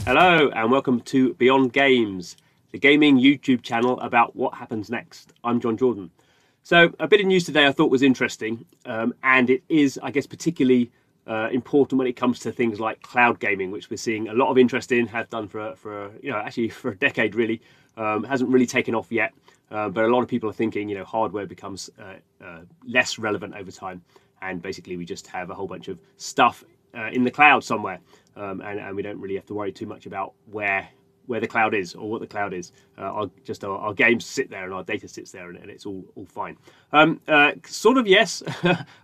Hello and welcome to Beyond Games, the gaming YouTube channel about what happens next. I'm John Jordan. So a bit of news today I thought was interesting, and it is, I guess, particularly important when it comes to things like cloud gaming, which we're seeing a lot of interest in, have done for actually for a decade really. Hasn't really taken off yet, but a lot of people are thinking, hardware becomes less relevant over time, and basically we just have a whole bunch of stuff in the cloud somewhere, and we don't really have to worry too much about where the cloud is or what the cloud is. Our games sit there and our data sits there, and it's all fine. Sort of, yes.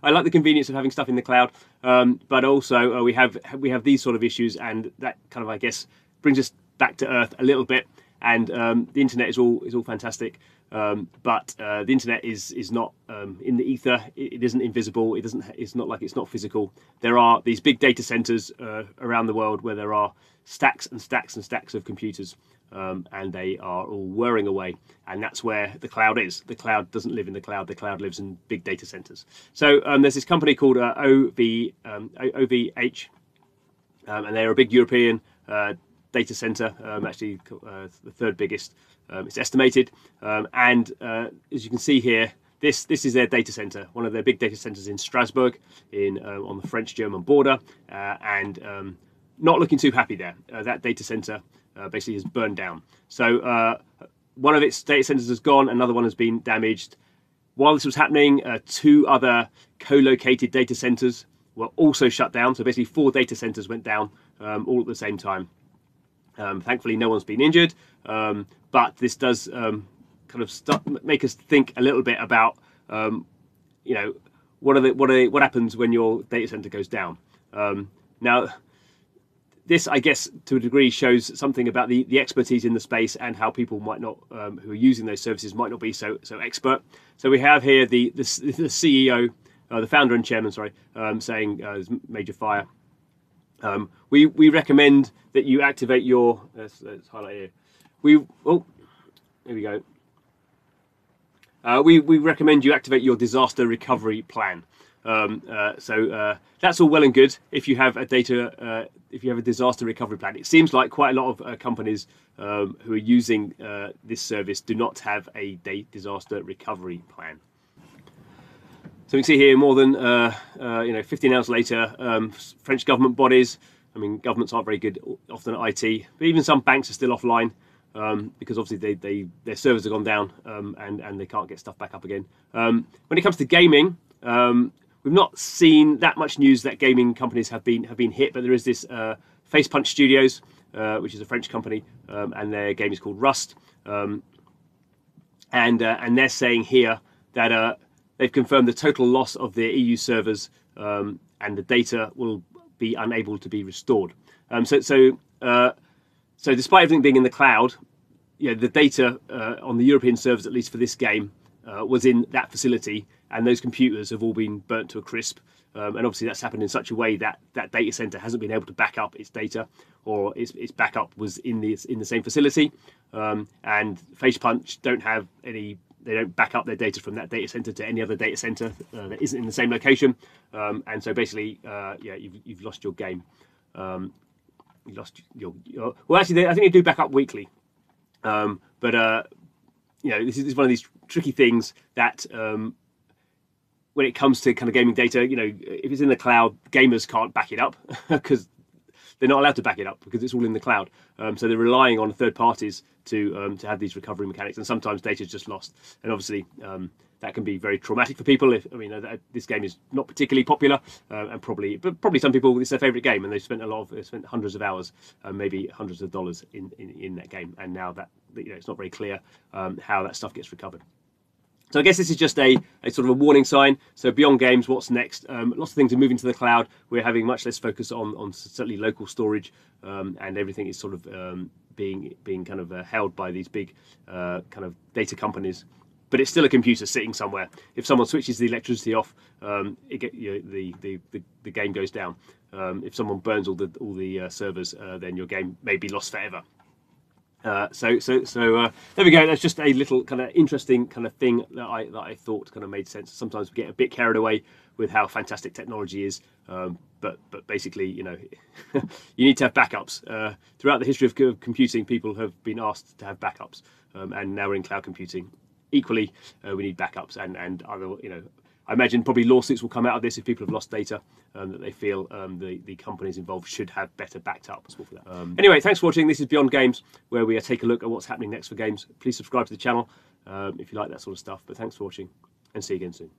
I like the convenience of having stuff in the cloud, but also we have these sort of issues, and that kind of, I guess, brings us back to earth a little bit. And the internet is all fantastic, but the internet is not in the ether. It isn't invisible. It's not like it's not physical. There are these big data centers around the world where there are stacks and stacks and stacks of computers, and they are all whirring away. And that's where the cloud is. The cloud doesn't live in the cloud. The cloud lives in big data centers. So there's this company called OVH, and they're a big European data center, actually the third biggest, it's estimated, and as you can see here, this is their data center, one of their big data centers in Strasbourg, on the French-German border, and not looking too happy there. That data center basically has burned down. So one of its data centers has gone, another one has been damaged. While this was happening, two other co-located data centers were also shut down. So basically 4 data centers went down all at the same time. Thankfully, no one's been injured, but this does kind of make us think a little bit about, what happens when your data center goes down. Now, this, I guess, to a degree, shows something about the expertise in the space and how people might not, who are using those services, might not be so expert. So we have here the CEO, the founder and chairman, sorry, saying there's major fire. We recommend that you activate your. Let's highlight here. Here we go. We recommend you activate your disaster recovery plan. So that's all well and good if you have a disaster recovery plan. It seems like quite a lot of companies who are using this service do not have a disaster recovery plan. So you can see here, more than 15 hours later, French government bodies. I mean, governments aren't very good often at IT, but even some banks are still offline because obviously their servers have gone down, and they can't get stuff back up again. When it comes to gaming, we've not seen that much news that gaming companies have been hit, but there is this Facepunch Studios, which is a French company, and their game is called Rust, and they're saying here that they've confirmed the total loss of their EU servers, and the data will be unable to be restored. So despite everything being in the cloud, the data on the European servers, at least for this game, was in that facility, and those computers have all been burnt to a crisp. And obviously that's happened in such a way that that data center hasn't been able to back up its data, or its backup was in the same facility. And Facepunch don't have any. They don't back up their data from that data center to any other data center that isn't in the same location, and so basically, you've lost your game. You lost your well, actually, I think they do back up weekly, but this is one of these tricky things that when it comes to kind of gaming data, if it's in the cloud, gamers can't back it up because they're not allowed to back it up because it's all in the cloud. So they're relying on third parties to have these recovery mechanics, and sometimes data is just lost. And obviously that can be very traumatic for people. This game is not particularly popular, and probably some people, it's their favorite game, and they've spent hundreds of hours, maybe hundreds of dollars in that game, and now that it's not very clear how that stuff gets recovered. So I guess this is just a sort of a warning sign. So beyond games, what's next? Lots of things are moving to the cloud. We're having much less focus on certainly local storage, and everything is sort of being kind of held by these big kind of data companies. But it's still a computer sitting somewhere. If someone switches the electricity off, the game goes down. If someone burns all the servers, then your game may be lost forever. So there we go. That's just a little kind of interesting kind of thing that I thought kind of made sense. Sometimes we get a bit carried away with how fantastic technology is, But basically, you know, you need to have backups. Throughout the history of computing, people have been asked to have backups, and now we're in cloud computing. Equally, we need backups and other, you know, I imagine probably lawsuits will come out of this if people have lost data that they feel the companies involved should have better backed up. For that. Anyway, thanks for watching. This is Beyond Games, where we take a look at what's happening next for games. Please subscribe to the channel if you like that sort of stuff. But thanks for watching, and see you again soon.